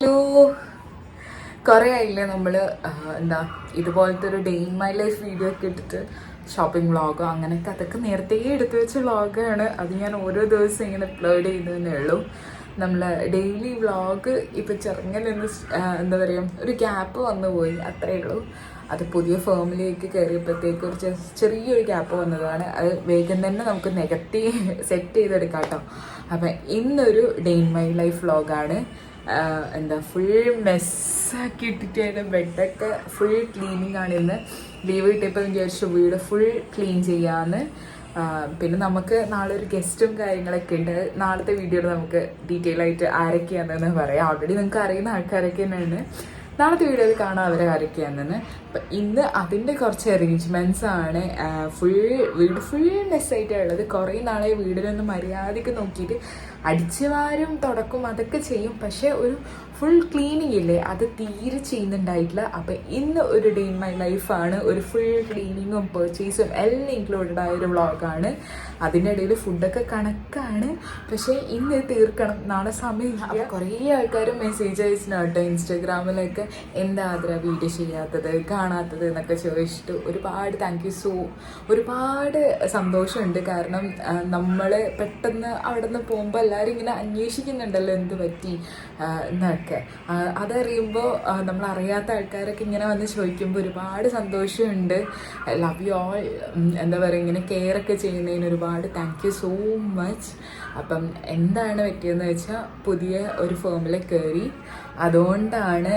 To കുറേ ആയില്ലേ നമ്മൾ എന്താ ഇതുപോലത്തെ ഒരു day in my life video ഒക്കെ ഇട്ടിട്ട് ഷോപ്പിംഗ് വ്ളോഗോ അങ്ങനെയൊക്കെ അതൊക്കെ നേരത്തെ എടുത്തു വെച്ച വ്ളോഗാണ്. അത് ഞാൻ ഓരോ ദിവസം ഇങ്ങനെ അപ്ലോഡ് ചെയ്യുന്നതേ ഉള്ളൂ. നമ്മൾ ഡെയിലി വ്ളോഗ് ഇപ്പോൾ ചെറുങ്ങനൊന്ന് എന്താ പറയുക ഒരു ഗ്യാപ്പ് വന്നു പോയി, അത്രയേ ഉള്ളൂ. അത് പുതിയ ഫേമിലേക്ക് കയറിയപ്പോഴത്തേക്ക് ഒരു ചെറിയൊരു ഗ്യാപ്പ് വന്നതാണ്. അത് വേഗം തന്നെ നമുക്ക് നികത്തി സെറ്റ് ചെയ്തെടുക്കാം കേട്ടോ. അപ്പം ഇന്നൊരു ഡേ ഇൻ മൈ ലൈഫ് വ്ളോഗാണ്. എന്താ ഫുൾ മെസ്സാക്കി ഇട്ടിട്ട് അതിൻ്റെ ബെഡൊക്കെ ഫുൾ ക്ലീനിങ് ആണ്. ഇന്ന് ലീവ് കിട്ടിയപ്പോൾ വിചാരിച്ചു വീട് ഫുൾ ക്ലീൻ ചെയ്യാമെന്ന്. പിന്നെ നമുക്ക് നാളെ ഒരു ഗസ്റ്റും കാര്യങ്ങളൊക്കെ ഉണ്ട്. നാളത്തെ വീഡിയോയിൽ നമുക്ക് ഡീറ്റെയിൽ ആയിട്ട് ആരൊക്കെയാണെന്ന് പറയാം. ഓൾറെഡി നിങ്ങൾക്ക് അറിയുന്ന ആൾക്കാരൊക്കെ തന്നെയാണ്. നാളത്തെ വീഡിയോയിൽ കാണാം അവരെ ആരൊക്കെയാണെന്ന്. അപ്പം ഇന്ന് അതിൻ്റെ കുറച്ച് അറേഞ്ച്മെൻറ്റ്സ് ആണ്. വീട് ഫുൾ മെസ്സായിട്ടാണ് ഉള്ളത്. കുറേ നാളെ വീടിനൊന്ന് മര്യാദയ്ക്ക് നോക്കിയിട്ട് അടിച്ചു വാരും തുടക്കും അതൊക്കെ ചെയ്യും, പക്ഷേ ഒരു ഫുൾ ക്ലീനിങ് ഇല്ലേ അത് തീരെ ചെയ്യുന്നുണ്ടായിട്ടില്ല. അപ്പം ഇന്ന് ഒരു ഡേ ഇൻ മൈ ലൈഫാണ്. ഒരു ഫുൾ ക്ലീനിങ്ങും പർച്ചേസും എല്ലാം ഇൻക്ലൂഡഡ് ആയ ഒരു വ്ളോഗാണ്. അതിൻ്റെ ഇടയിൽ ഫുഡൊക്കെ കണക്കാണ്, പക്ഷേ ഇന്ന് തീർക്കണം, നാളെ സമയമില്ല. കുറേ ആൾക്കാർ മെസ്സേജ് അയച്ചിട്ടുണ്ട് കേട്ടോ ഇൻസ്റ്റാഗ്രാമിലൊക്കെ, എന്താ അതിര വീഡിയോ ചെയ്യാത്തത് കാണാത്തത് എന്നൊക്കെ ചോദിച്ചിട്ട്. ഒരുപാട് താങ്ക് യു. ഒരുപാട് സന്തോഷമുണ്ട്. കാരണം നമ്മൾ പെട്ടെന്ന് അവിടെ നിന്ന് പോകുമ്പോൾ എല്ലാവരും ഇങ്ങനെ അന്വേഷിക്കുന്നുണ്ടല്ലോ എന്ത് പറ്റി എന്നൊക്കെ. അതറിയുമ്പോൾ നമ്മൾ അറിയാത്ത ആൾക്കാരൊക്കെ ഇങ്ങനെ വന്ന് ചോദിക്കുമ്പോൾ ഒരുപാട് സന്തോഷമുണ്ട്. Love you all. എന്താ പറയുക, ഇങ്ങനെ കെയർ ഒക്കെ ചെയ്യുന്നതിന് ഒരുപാട് താങ്ക് യു സോ മച്ച്. അപ്പം എന്താണ് പറ്റിയതെന്ന് വെച്ചാൽ പുതിയ ഒരു ഫേമിൽ കയറി, അതുകൊണ്ടാണ്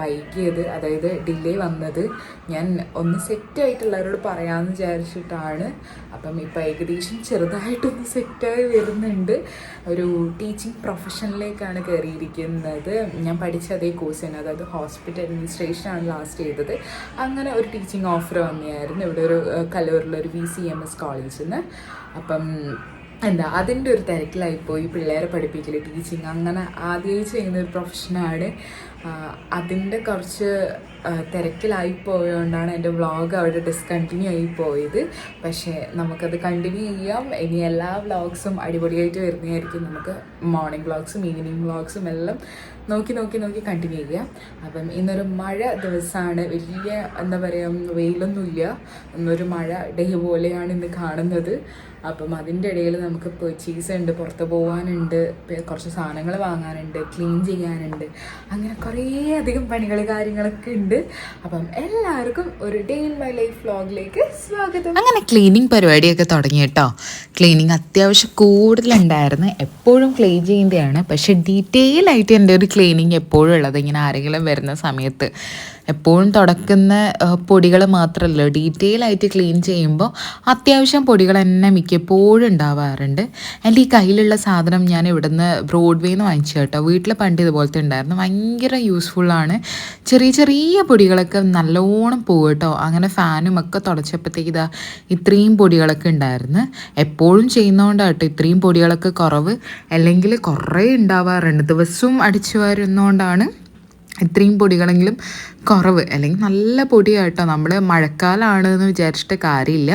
വൈകിയത്, അതായത് ഡിലേ വന്നത്. ഞാൻ ഒന്ന് സെറ്റായിട്ടുള്ളവരോട് പറയാമെന്ന് വിചാരിച്ചിട്ടാണ്. അപ്പം ഇപ്പം ഏകദേശം ചെറുതായിട്ടൊന്ന് സെറ്റായി വരുന്നുണ്ട്. ഒരു ടീച്ചിങ് പ്രൊഫഷനിലേക്കാണ് കയറിയിരിക്കുന്നത്. ഞാൻ പഠിച്ച അതേ കോഴ്സ് തന്നെ, അതായത് ഹോസ്പിറ്റൽ അഡ്മിനിസ്ട്രേഷനാണ് ലാസ്റ്റ് ചെയ്തത്. അങ്ങനെ ഒരു ടീച്ചിങ് ഓഫർ വന്നെയായിരുന്നു ഇവിടെ ഒരു കലൂരിലൊരു VCMS കോളേജിൽ നിന്ന്. അപ്പം എന്താ അതിൻ്റെ ഒരു തിരക്കിലായിപ്പോയി. പിള്ളേരെ പഠിപ്പിക്കൽ, ടീച്ചിങ് അങ്ങനെ ആദ്യമായി ചെയ്യുന്ന ഒരു പ്രൊഫഷനാണ്. അതിൻ്റെ കുറച്ച് തിരക്കിലായിപ്പോയതുകൊണ്ടാണ് എൻ്റെ വ്ളോഗ് അവിടെ ഡിസ്കണ്ടിന്യൂ ആയി പോയത്. പക്ഷേ നമുക്കത് കണ്ടിന്യൂ ചെയ്യാം. ഇനി എല്ലാ വ്ളോഗ്സും അടിപൊളിയായിട്ട് വരുന്നതായിരിക്കും. നമുക്ക് മോർണിംഗ് വ്ളോഗ്സും ഈവനിങ് വ്ളോഗ്സും എല്ലാം നോക്കി കണ്ടിന്യൂ ചെയ്യാം. അപ്പം ഇന്നൊരു മഴ ദിവസമാണ്. വലിയ എന്താ പറയുക വെയിലൊന്നുമില്ല, ഇന്നൊരു മഴ ഡേ പോലെയാണ് ഇന്ന് കാണുന്നത്. അപ്പം അതിൻ്റെ ഇടയിൽ നമുക്ക് പർച്ചേസ് ഉണ്ട്, പുറത്ത് പോകാനുണ്ട്, കുറച്ച് സാധനങ്ങൾ വാങ്ങാനുണ്ട്, ക്ലീൻ ചെയ്യാനുണ്ട്, അങ്ങനെ കുറേ അധികം പണികൾ കാര്യങ്ങളൊക്കെ ഉണ്ട്. അപ്പം എല്ലാവർക്കും ഒരു ഡേ ഇൻ മൈ ലൈഫ് വ്ളോഗിലേക്ക് സ്വാഗതം. അങ്ങനെ ക്ലീനിങ് പരിപാടിയൊക്കെ തുടങ്ങി കേട്ടോ. ക്ലീനിങ് അത്യാവശ്യം കൂടുതലുണ്ടായിരുന്നു. എപ്പോഴും ക്ലീൻ ചെയ്യുന്നതാണ്, പക്ഷേ ഡീറ്റെയിൽ ആയിട്ട് എൻ്റെ ഒരു ക്ലീനിങ് എപ്പോഴും ഉള്ളത് ഇങ്ങനെ ആരെങ്കിലും വരുന്ന സമയത്ത്. എപ്പോഴും തുടക്കുന്ന പൊടികൾ മാത്രമല്ല, ഡീറ്റെയിൽ ആയിട്ട് ക്ലീൻ ചെയ്യുമ്പോൾ അത്യാവശ്യം പൊടികൾ തന്നെ മിക്കപ്പോഴും ഉണ്ടാവാറുണ്ട്. എൻ്റെ ഈ കയ്യിലുള്ള സാധനം ഞാൻ ഇവിടുന്ന് ബ്രോഡ്വേന്ന് വാങ്ങിച്ചു കേട്ടോ. വീട്ടിൽ പണ്ട് ഇതുപോലത്തെ ഉണ്ടായിരുന്നു, ഭയങ്കര യൂസ്ഫുള്ളാണ്. ചെറിയ പൊടികളൊക്കെ നല്ലോണം പോകും കേട്ടോ. അങ്ങനെ ഫാനും ഒക്കെ തുടച്ചപ്പോഴത്തേക്ക് ഇതാ ഇത്രയും പൊടികളൊക്കെ ഉണ്ടായിരുന്നു. എപ്പോഴും ചെയ്യുന്നതുകൊണ്ടാണ് കേട്ടോ ഇത്രയും പൊടികളൊക്കെ കുറവ്, അല്ലെങ്കിൽ കുറേ ഉണ്ടാവാറുണ്ട്. ദിവസവും അടിച്ചു വരുന്നതുകൊണ്ടാണ് ഇത്രയും പൊടികളെങ്കിലും കുറവ്, അല്ലെങ്കിൽ നല്ല പൊടിയാട്ടോ. നമ്മൾ മഴക്കാലമാണ് എന്ന് വിചാരിച്ചിട്ട് കാര്യമില്ല.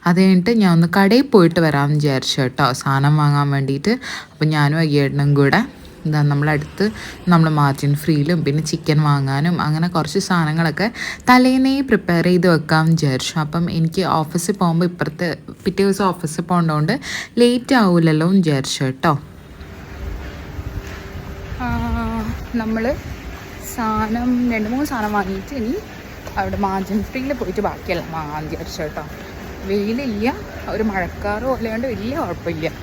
അത് കഴിഞ്ഞിട്ട് ഞാൻ ഒന്ന് കടയിൽ പോയിട്ട് വരാമെന്ന് വിചാരിച്ചു കേട്ടോ, സാധനം വാങ്ങാൻ വേണ്ടിയിട്ട്. അപ്പം ഞാനും അയ്യേട്ടനും കൂടെ എന്താ നമ്മളടുത്ത് നമ്മൾ മാർജിൻ ഫ്രീയിലും പിന്നെ ചിക്കൻ വാങ്ങാനും അങ്ങനെ കുറച്ച് സാധനങ്ങളൊക്കെ തലേന്നേ പ്രിപ്പയർ ചെയ്ത് വെക്കാമെന്ന് വിചാരിച്ചു. അപ്പം എനിക്ക് ഓഫീസിൽ പോകുമ്പോൾ പിറ്റേ ദിവസം ഓഫീസിൽ പോകേണ്ടതുകൊണ്ട് ലേറ്റ് ആവില്ലല്ലോ എന്ന് വിചാരിച്ചു കേട്ടോ. നമ്മൾ സാധനം 2-3 സാധനം വാങ്ങിയിട്ട് ഇനി അവിടെ മാർജിൻ ഫ്രീയിൽ പോയിട്ട് ബാക്കിയെല്ലാം വാങ്ങാൻ വിചാരിച്ചു കേട്ടോ. വെയിലില്ല, ഒരു മഴക്കാറ് പോലെയുണ്ട്, വലിയ കുഴപ്പമില്ല.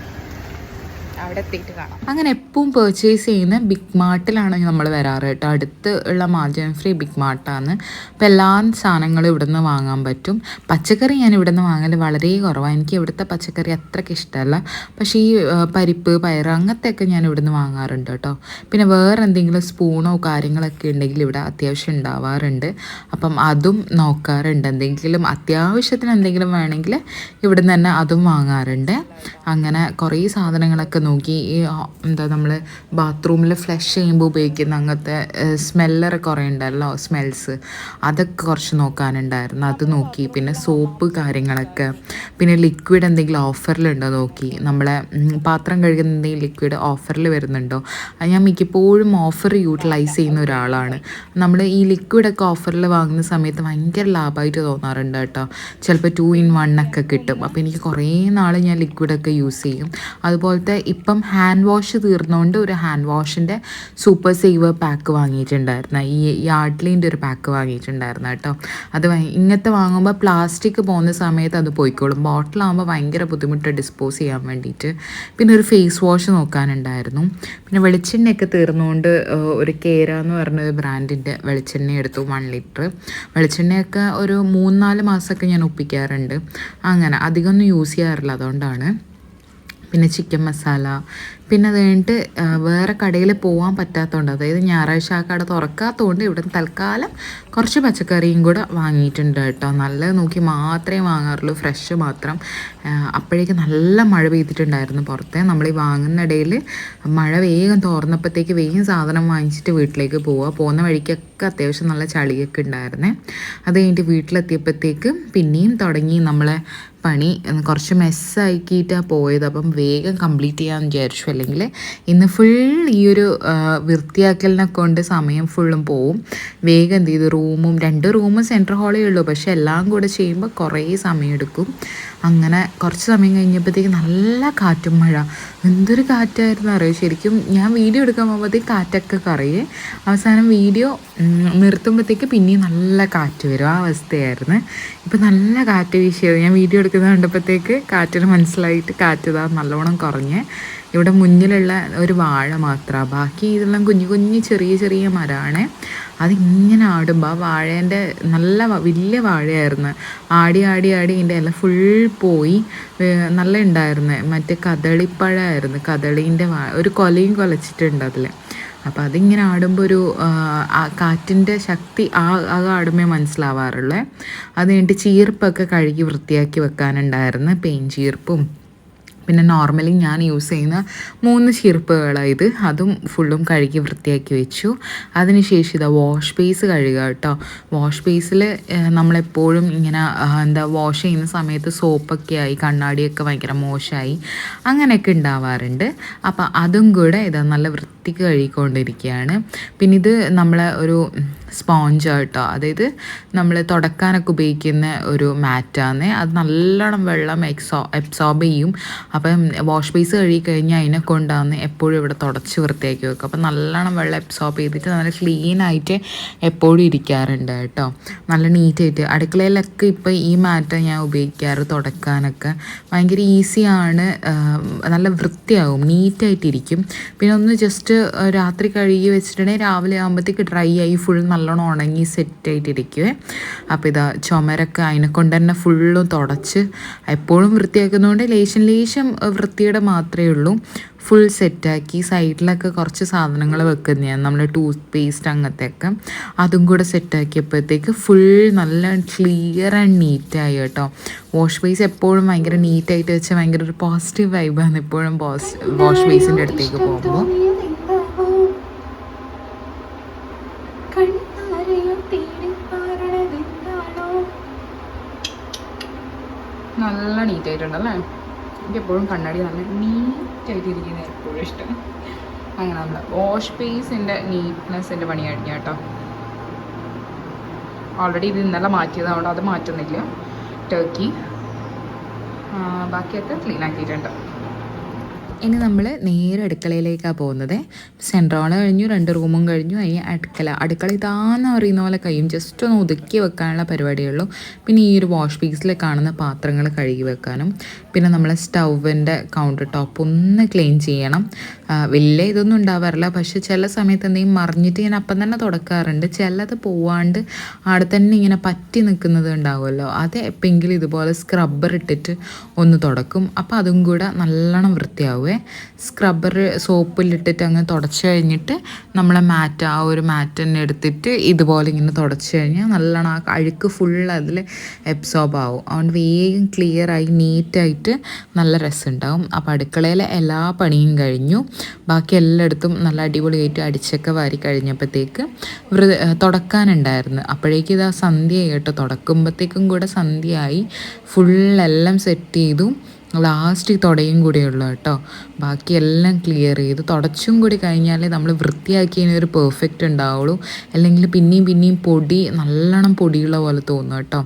അവിടെ എത്തിയിട്ട് കാണാം. അങ്ങനെ എപ്പോഴും പർച്ചേസ് ചെയ്യുന്ന ബിഗ് മാർട്ടിലാണ് നമ്മൾ വരാറ് കേട്ടോ. അടുത്ത് ഉള്ള മാർജിൻ ഫ്രീ ബിഗ് മാർട്ടാണ്. അപ്പോൾ എല്ലാ സാധനങ്ങളും ഇവിടെ നിന്ന് വാങ്ങാൻ പറ്റും. പച്ചക്കറി ഞാൻ ഇവിടെ നിന്ന് വാങ്ങൽ വളരെ കുറവാണ്. എനിക്ക് ഇവിടുത്തെ പച്ചക്കറി അത്രയ്ക്ക് ഇഷ്ടമല്ല. പക്ഷേ ഈ പരിപ്പ്, പയറ് അങ്ങനത്തെയൊക്കെ ഞാൻ ഇവിടെ നിന്ന് വാങ്ങാറുണ്ട് കേട്ടോ. പിന്നെ വേറെ എന്തെങ്കിലും സ്പൂണോ കാര്യങ്ങളൊക്കെ ഉണ്ടെങ്കിൽ ഇവിടെ അത്യാവശ്യം ഉണ്ടാവാറുണ്ട്. അപ്പം അതും നോക്കാറുണ്ട്. എന്തെങ്കിലും അത്യാവശ്യത്തിന് എന്തെങ്കിലും വേണമെങ്കിൽ ഇവിടെ നിന്ന് തന്നെ അതും വാങ്ങാറുണ്ട്. അങ്ങനെ കുറേ സാധനങ്ങളൊക്കെ നോക്കി എനിക്ക് ഈ എന്താ നമ്മൾ ബാത്റൂമിൽ ഫ്ലഷ് ചെയ്യുമ്പോൾ ഉപയോഗിക്കുന്ന അങ്ങനത്തെ സ്മെല്ലർ കുറേ ഉണ്ടല്ലോ, സ്മെൽസ്, അതൊക്കെ കുറച്ച് നോക്കാനുണ്ടായിരുന്നു. അത് നോക്കി. പിന്നെ സോപ്പ് കാര്യങ്ങളൊക്കെ, പിന്നെ ലിക്വിഡ് എന്തെങ്കിലും ഓഫറിലുണ്ടോ നോക്കി. നമ്മളെ പാത്രം കഴുകുന്ന എന്തെങ്കിലും ലിക്വിഡ് ഓഫറിൽ വരുന്നുണ്ടോ. ഞാൻ മിക്കപ്പോഴും ഓഫർ യൂട്ടിലൈസ് ചെയ്യുന്ന ഒരാളാണ്. നമ്മൾ ഈ ലിക്വിഡൊക്കെ ഓഫറിൽ വാങ്ങുന്ന സമയത്ത് ഭയങ്കര ലാഭമായിട്ട് തോന്നാറുണ്ട് കേട്ടോ. ചിലപ്പോൾ 2 in 1 ഒക്കെ കിട്ടും. അപ്പോൾ എനിക്ക് കുറേ നാൾ ഞാൻ ലിക്വിഡൊക്കെ യൂസ് ചെയ്യും. അതുപോലത്തെ ഇപ്പം ഹാൻഡ് വാഷ് തീർന്നുകൊണ്ട് ഒരു ഹാൻഡ് വാഷിൻ്റെ സൂപ്പർ സേവർ പാക്ക് വാങ്ങിയിട്ടുണ്ടായിരുന്നു. ഈ യാർഡ്ലിൻ്റെ ഒരു പാക്ക് വാങ്ങിയിട്ടുണ്ടായിരുന്നു കേട്ടോ. അത് ഇങ്ങനത്തെ വാങ്ങുമ്പോൾ പ്ലാസ്റ്റിക് പോകുന്ന സമയത്ത് അത് പോയിക്കോളും. ബോട്ടിലാകുമ്പോൾ ഭയങ്കര ബുദ്ധിമുട്ട് ഡിസ്പോസ് ചെയ്യാൻ വേണ്ടിയിട്ട്. പിന്നെ ഒരു ഫേസ് വാഷ് നോക്കാനുണ്ടായിരുന്നു. പിന്നെ വെളിച്ചെണ്ണയൊക്കെ തീർന്നുകൊണ്ട് ഒരു കേര എന്ന് പറഞ്ഞൊരു ബ്രാൻഡിൻ്റെ വെളിച്ചെണ്ണ എടുത്തു, 1 ലിറ്റർ. വെളിച്ചെണ്ണയൊക്കെ ഒരു 3-4 മാസമൊക്കെ ഞാൻ ഒപ്പിക്കാറുണ്ട്. അങ്ങനെ അധികമൊന്നും യൂസ് ചെയ്യാറില്ല, അതുകൊണ്ടാണ്. പിന്നെ ചിക്കൻ മസാല. പിന്നെ അത് കഴിഞ്ഞിട്ട് വേറെ കടയിൽ പോകാൻ പറ്റാത്തതുകൊണ്ട്, അതായത് ഞായറാഴ്ച ആ കട തുറക്കാത്തതുകൊണ്ട് ഇവിടെ തൽക്കാലം കുറച്ച് പച്ചക്കറിയും കൂടെ വാങ്ങിയിട്ടുണ്ട് കേട്ടോ. നല്ലത് നോക്കി മാത്രമേ വാങ്ങാറുള്ളൂ, ഫ്രഷ് മാത്രം. അപ്പോഴേക്ക് നല്ല മഴ പെയ്തിട്ടുണ്ടായിരുന്നു പുറത്തെ. നമ്മൾ ഈ വാങ്ങുന്ന ഇടയിൽ മഴ വേഗം തോർന്നപ്പോഴത്തേക്ക് വേഗം സാധനം വാങ്ങിച്ചിട്ട് വീട്ടിലേക്ക് പോകുന്ന വഴിക്കൊക്കെ അത്യാവശ്യം നല്ല ചളിയൊക്കെ ഉണ്ടായിരുന്നേ. അത് കഴിഞ്ഞിട്ട് വീട്ടിലെത്തിയപ്പോഴത്തേക്ക് പിന്നെയും തുടങ്ങി നമ്മളെ പണി. കുറച്ച് മെസ്സാക്കിയിട്ടാണ് പോയത്. അപ്പം വേഗം കംപ്ലീറ്റ് ചെയ്യാമെന്ന് വിചാരിച്ചു. അല്ലെങ്കിൽ ഇന്ന് ഫുൾ ഈ ഒരു വൃത്തിയാക്കലിനെ കൊണ്ട് സമയം ഫുള്ളും പോവും. വേഗം എന്ത് ചെയ്തു, 2 റൂമും സെൻട്രൽ ഹാളേ ഉള്ളൂ, പക്ഷെ എല്ലാം കൂടെ ചെയ്യുമ്പോൾ കുറേ സമയമെടുക്കും. അങ്ങനെ കുറച്ച് സമയം കഴിഞ്ഞപ്പോഴത്തേക്ക് നല്ല കാറ്റും മഴ. എന്തൊരു കാറ്റായിരുന്നു അറിയോ. ശരിക്കും ഞാൻ വീഡിയോ എടുക്കാൻ പോകുമ്പോഴത്തേക്ക് കാറ്റൊക്കെ കറിയേ. അവസാനം വീഡിയോ നിർത്തുമ്പോഴത്തേക്ക് പിന്നെയും നല്ല കാറ്റ് വരും. ആ അവസ്ഥയായിരുന്നു. ഇപ്പം നല്ല കാറ്റ് വീശിയത്. ഞാൻ വീഡിയോ എടുക്കുന്നത് കണ്ടപ്പോഴത്തേക്ക് കാറ്റിന് മനസ്സിലായിട്ട് കാറ്റ് ഇതാ നല്ലോണം കുറഞ്ഞ്. ഇവിടെ മുന്നിലുള്ള ഒരു വാഴ മാത്രമാണ്, ബാക്കി ഇതെല്ലാം കുഞ്ഞു കുഞ്ഞു ചെറിയ ചെറിയ മരമാണ്. അതിങ്ങനെ ആടുമ്പോൾ ആ വാഴേൻ്റെ നല്ല വലിയ വാഴയായിരുന്നു. ആടി ആടി ആടി ഇതിൻ്റെ ഇല ഫുൾ പോയി. നല്ല ഉണ്ടായിരുന്നു. മറ്റേ കദളിപ്പഴമായിരുന്നു, കദളീൻ്റെ ഒരു കൊലയും കൊലച്ചിട്ടുണ്ട് അതിൽ. അപ്പോൾ അതിങ്ങനെ ആടുമ്പോൾ ഒരു കാറ്റിൻ്റെ ശക്തി ആടുമ്പോൾ മനസ്സിലാവാറുള്ളേ. അത് കഴിഞ്ഞിട്ട് ചീർപ്പൊക്കെ കഴുകി വൃത്തിയാക്കി വെക്കാനുണ്ടായിരുന്നു, പെയിൻ ചീർപ്പും. പിന്നെ നോർമലി ഞാൻ യൂസ് ചെയ്യുന്ന 3 ചീർപ്പുകളാണ് ഇത്. അതും ഫുള്ളും കഴുകി വൃത്തിയാക്കി വെച്ചു. അതിനുശേഷം ഇതാ വാഷ് ബേസ് കഴുകുക കേട്ടോ. വാഷ് ബേസിൽ നമ്മളെപ്പോഴും ഇങ്ങനെ വാഷ് ചെയ്യുന്ന സമയത്ത് സോപ്പൊക്കെ ആയി, കണ്ണാടിയൊക്കെ ഭയങ്കര മോശമായി, അങ്ങനെയൊക്കെ ഉണ്ടാവാറുണ്ട്. അപ്പോൾ അതും കൂടെ ഇതാ നല്ല വൃത്തിക്ക് കഴുകിക്കൊണ്ടിരിക്കുകയാണ്. പിന്നെ ഇത് നമ്മളെ ഒരു സ്പോഞ്ച് കേട്ടോ, അതായത് നമ്മൾ തുടക്കാനൊക്കെ ഉപയോഗിക്കുന്ന ഒരു മാറ്റാണ്. അത് നല്ലോണം വെള്ളം അബ്സോർബ് ചെയ്യും. അപ്പം വാഷ് ബേസ് കഴുകി കഴിഞ്ഞാൽ അതിനെ കൊണ്ടാന്ന് എപ്പോഴും ഇവിടെ തുടച്ച് വൃത്തിയാക്കി വെക്കും. അപ്പം നല്ലോണം വെള്ളം അബ്സോർബ് ചെയ്തിട്ട് നല്ല ക്ലീനായിട്ട് എപ്പോഴും ഇരിക്കാറുണ്ട് കേട്ടോ, നല്ല നീറ്റായിട്ട്. അടുക്കളയിലൊക്കെ ഇപ്പോൾ ഈ മാറ്റം ഞാൻ ഉപയോഗിക്കാറ് തുടക്കാനൊക്കെ. ഭയങ്കര ഈസിയാണ്, നല്ല വൃത്തിയാകും, നീറ്റായിട്ടിരിക്കും. പിന്നെ ഒന്ന് ജസ്റ്റ് രാത്രി കഴുകി വെച്ചിട്ടുണ്ടെങ്കിൽ രാവിലെ ആകുമ്പോഴത്തേക്ക് ഡ്രൈ ആയി ഫുൾ നല്ലോണം ഉണങ്ങി സെറ്റായിട്ടിരിക്കുവേ. അപ്പോൾ ഇതാ ചുമരൊക്കെ അതിനെ കൊണ്ട് തന്നെ ഫുള്ളും തുടച്ച് എപ്പോഴും വൃത്തിയാക്കുന്നതുകൊണ്ട് ലേശം വൃത്തിയുടെ മാത്രമേ ഉള്ളൂ. ഫുൾ സെറ്റാക്കി സൈഡിലൊക്കെ കുറച്ച് സാധനങ്ങൾ വെക്കുന്നതാണ്, നമ്മൾ ടൂത്ത് പേസ്റ്റ് അങ്ങനത്തെയൊക്കെ. അതും കൂടെ സെറ്റാക്കിയപ്പോഴത്തേക്ക് ഫുൾ നല്ല ക്ലിയർ ആൻഡ് നീറ്റായി കേട്ടോ. വാഷ് ബേസ് എപ്പോഴും ഭയങ്കര നീറ്റായിട്ട് വെച്ചാൽ ഭയങ്കര ഒരു പോസിറ്റീവ് വൈബാണ് എപ്പോഴും വാഷ് ബേസിൻ്റെ അടുത്തേക്ക് പോകുമ്പോൾ. നല്ല നീറ്റായിട്ടുണ്ടല്ലേ. എനിക്ക് എപ്പോഴും കണ്ണാടി നല്ല നീറ്റായിട്ട് ഇരിക്കുന്നത് എപ്പോഴും ഇഷ്ടം. അങ്ങനെ നമ്മൾ വാഷ് ബേസിൻ്റെ നീറ്റ്നെസ്സിൻ്റെ പണി കഴിഞ്ഞ കേട്ടോ. ഓൾറെഡി ഇത് ഇന്നലെ മാറ്റിയതുകൊണ്ട് അത് മാറ്റുന്നില്ല. ടർക്കി ബാക്കിയൊക്കെ ക്ലീൻ ആക്കിയിട്ടുണ്ട്. ഇനി നമ്മൾ നേരെ അടുക്കളയിലേക്കാണ് പോകുന്നത്. സെൻട്രൽ ഹാൾ കഴിഞ്ഞു, 2 റൂമും കഴിഞ്ഞു, അതിന് അടുക്കള ഇതാന്ന് പറയുന്ന പോലെ കഴിയും. ജസ്റ്റ് ഒന്ന് ഒതുക്കി വെക്കാനുള്ള പരിപാടിയുള്ളൂ. പിന്നെ ഈ ഒരു വാഷ് ബേസിൽ കാണുന്ന പാത്രങ്ങൾ കഴുകി വെക്കാനും, പിന്നെ നമ്മളെ സ്റ്റൗവിൻ്റെ കൗണ്ടർ ടോപ്പ് ഒന്ന് ക്ലീൻ ചെയ്യണം. വലിയ ഇതൊന്നും ഉണ്ടാവാറില്ല. പക്ഷെ ചില സമയത്ത് എന്തെങ്കിലും മറിഞ്ഞിട്ട് ഞാൻ അപ്പം തന്നെ തുടക്കാറുണ്ട്. ചിലത് പോവാണ്ട് അവിടെ തന്നെ ഇങ്ങനെ പറ്റി നിൽക്കുന്നത് ഉണ്ടാവുമല്ലോ, അത് എപ്പോഴെങ്കിലും ഇതുപോലെ സ്ക്രബ്ബർ ഇട്ടിട്ട് ഒന്ന് തുടക്കും. അപ്പോൾ അതും കൂടെ നല്ലോണം വൃത്തിയാവുമേ. സ്ക്രബ്ബർ സോപ്പിലിട്ടിട്ട് അങ്ങ് തുടച്ച് കഴിഞ്ഞിട്ട് നമ്മളെ മാറ്റ്, ആ ഒരു മാറ്റ് തന്നെ എടുത്തിട്ട് ഇതുപോലെ ഇങ്ങനെ തുടച്ച് കഴിഞ്ഞാൽ നല്ലോണം ആ അഴുക്ക് ഫുൾ അതിൽ എബ്സോർബ് ആവും. അതുകൊണ്ട് വേഗം ക്ലിയറായി നീറ്റായിട്ട് നല്ല രസമുണ്ടാവും. അപ്പോൾ അടുക്കളയിലെ എല്ലാ പണിയും കഴിഞ്ഞു. ബാക്കി എല്ലായിടത്തും നല്ല അടിപൊളിയായിട്ട് അടിച്ചൊക്കെ വാരി കഴിഞ്ഞപ്പോഴത്തേക്ക് തുടക്കാനുണ്ടായിരുന്നു. അപ്പോഴേക്കും ഇതാ സന്ധ്യയായി കേട്ടോ. തുടക്കുമ്പോഴത്തേക്കും കൂടെ സന്ധ്യയായി. ഫുള്ളെല്ലാം സെറ്റ് ചെയ്തു. ലാസ്റ്റ് തുടയും കൂടെയുള്ളൂ കേട്ടോ. ബാക്കിയെല്ലാം ക്ലിയർ ചെയ്തു. തുടച്ചും കൂടി കഴിഞ്ഞാലേ നമ്മൾ വൃത്തിയാക്കിയതിന് ഒരു പെർഫെക്റ്റ് ഉണ്ടാവുള്ളൂ. അല്ലെങ്കിൽ പിന്നെയും പൊടി നല്ലോണം പൊടിയുള്ള പോലെ തോന്നും കേട്ടോ.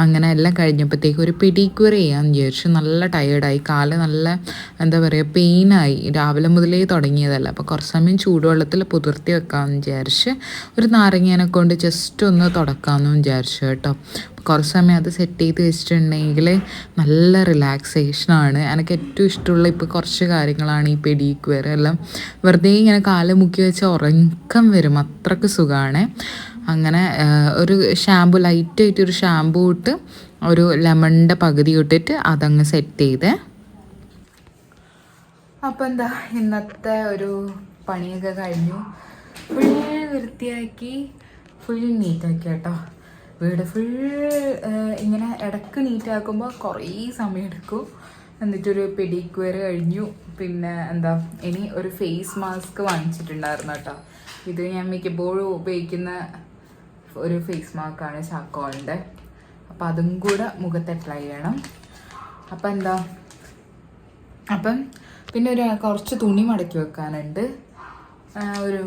അങ്ങനെ എല്ലാം കഴിഞ്ഞപ്പോഴത്തേക്ക് ഒരു പെഡിക്യൂർ ചെയ്യാമെന്ന് വിചാരിച്ചു. നല്ല ടയേർഡായി, കാല് നല്ല എന്താ പറയുക പെയിനായി. രാവിലെ മുതലേ തുടങ്ങിയതല്ല. അപ്പോൾ കുറച്ച് സമയം ചൂടുവെള്ളത്തിൽ പുതിർത്തി വെക്കാമെന്ന് വിചാരിച്ച് ഒരു നാരങ്ങേനെ കൊണ്ട് ജസ്റ്റ് ഒന്ന് തുടക്കാമെന്ന് വിചാരിച്ചു കേട്ടോ. കുറച്ച് സമയം അത് സെറ്റ് ചെയ്ത് വെച്ചിട്ടുണ്ടെങ്കിൽ നല്ല റിലാക്സേഷനാണ്. എനിക്ക് ഏറ്റവും ഇഷ്ടമുള്ള ഇപ്പോൾ കുറച്ച് കാര്യങ്ങളാണ് ഈ പെഡിക്യൂർ എല്ലാം. വെറുതെ ഇങ്ങനെ കാല് മുക്കി വെച്ച് ഉറക്കം വരും, അത്രയ്ക്ക് സുഖമാണ്. അങ്ങനെ ഒരു ഷാമ്പു, ലൈറ്റായിട്ടൊരു ഷാമ്പു ഇട്ട് ഒരു ലെമണിൻ്റെ പകുതി ഇട്ടിട്ട് അതങ്ങ് സെറ്റ് ചെയ്തേ. അപ്പോൾ എന്താ ഇന്നത്തെ ഒരു പണിയൊക്കെ കഴിഞ്ഞു. ഫുൾ വൃത്തിയാക്കി, ഫുൾ നീറ്റാക്കി കേട്ടോ. വീട് ഫുൾ ഇങ്ങനെ ഇടയ്ക്ക് നീറ്റാക്കുമ്പോൾ കുറേ സമയം എടുക്കും. എന്നിട്ടൊരു പെഡിക്യൂർ കഴിഞ്ഞു. പിന്നെ എന്താ ഇനി ഒരു ഫേസ് മാസ്ക് വാങ്ങിച്ചിട്ടുണ്ടായിരുന്നു കേട്ടോ. ഇത് ഞാൻ മിക്കപ്പോഴും ഉപയോഗിക്കുന്ന ഒരു ഫേസ് മാസ്കാണ് ചാക്കോളിൻ്റെ. അപ്പോൾ അതും കൂടെ മുഖത്ത് അപ്ലൈ ചെയ്യണം. അപ്പം പിന്നെ കുറച്ച് തുണി മടക്കി വെക്കാനുണ്ട്, ഒരു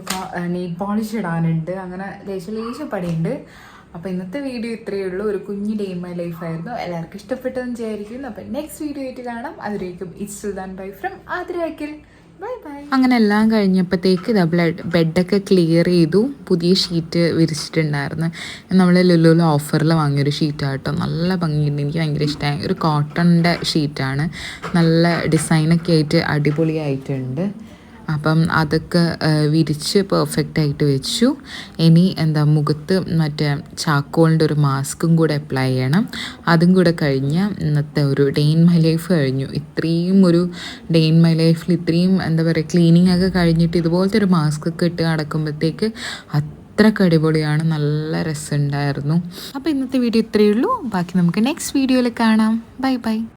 നെയിൽ പോളിഷ് ഇടാനുണ്ട്, അങ്ങനെ ലേശം പണിയുണ്ട്. അപ്പോൾ ഇന്നത്തെ വീഡിയോ ഇത്രയേ ഉള്ളൂ. ഒരു കുഞ്ഞ് ഡേ ഇൻ മൈ ലൈഫ് ആയിരുന്നു. എല്ലാവർക്കും ഇഷ്ടപ്പെട്ടെന്ന് വിചാരിക്കുന്നു. അപ്പം നെക്സ്റ്റ് വീഡിയോ ആയിട്ട് കാണാം. അതിലേക്കും ഇറ്റ്സ് സുൽത്താൻ ബൈ ഫ്രം ആതിരാക്കിൽ. Bye bye. അങ്ങനെ എല്ലാം കഴിഞ്ഞപ്പോഴത്തേക്ക് ഇതാ ബെഡൊക്കെ ക്ലിയർ ചെയ്തു. പുതിയ ഷീറ്റ് വിരിച്ചിട്ടുണ്ടായിരുന്നു. നമ്മൾ ലുലുവിൽ ഓഫറിൽ വാങ്ങിയൊരു ഷീറ്റാട്ടോ. നല്ല ഭംഗിയുണ്ട്, എനിക്ക് ഭയങ്കര ഇഷ്ടമായി. ഒരു കോട്ടണിൻ്റെ ഷീറ്റാണ്. നല്ല ഡിസൈനൊക്കെ ആയിട്ട് അടിപൊളിയായിട്ടുണ്ട്. അപ്പം അതൊക്കെ വിരിച്ച് പെർഫെക്റ്റായിട്ട് വെച്ചു. ഇനി എന്താ മുഖത്ത് മറ്റേ ചാക്കോളിൻ്റെ ഒരു മാസ്കും കൂടെ അപ്ലൈ ചെയ്യണം. അതും കൂടെ കഴിഞ്ഞാൽ ഇന്നത്തെ ഒരു ഡേ ഇൻ മൈ ലൈഫ് കഴിഞ്ഞു. ഇത്രയും ഒരു ഡേ ഇൻ മൈ ലൈഫിൽ ഇത്രയും എന്താ പറയുക ക്ലീനിങ് ഒക്കെ കഴിഞ്ഞിട്ട് ഇതുപോലത്തെ ഒരു മാസ്ക് ഒക്കെ ഇട്ട് നടക്കുമ്പോഴത്തേക്ക് അത്രയ്ക്ക് അടിപൊളിയാണ്. നല്ല രസമുണ്ടായിരുന്നു. അപ്പോൾ ഇന്നത്തെ വീഡിയോ ഇത്രയേ ഉള്ളൂ. ബാക്കി നമുക്ക് നെക്സ്റ്റ് വീഡിയോയിൽ കാണാം. Bye bye.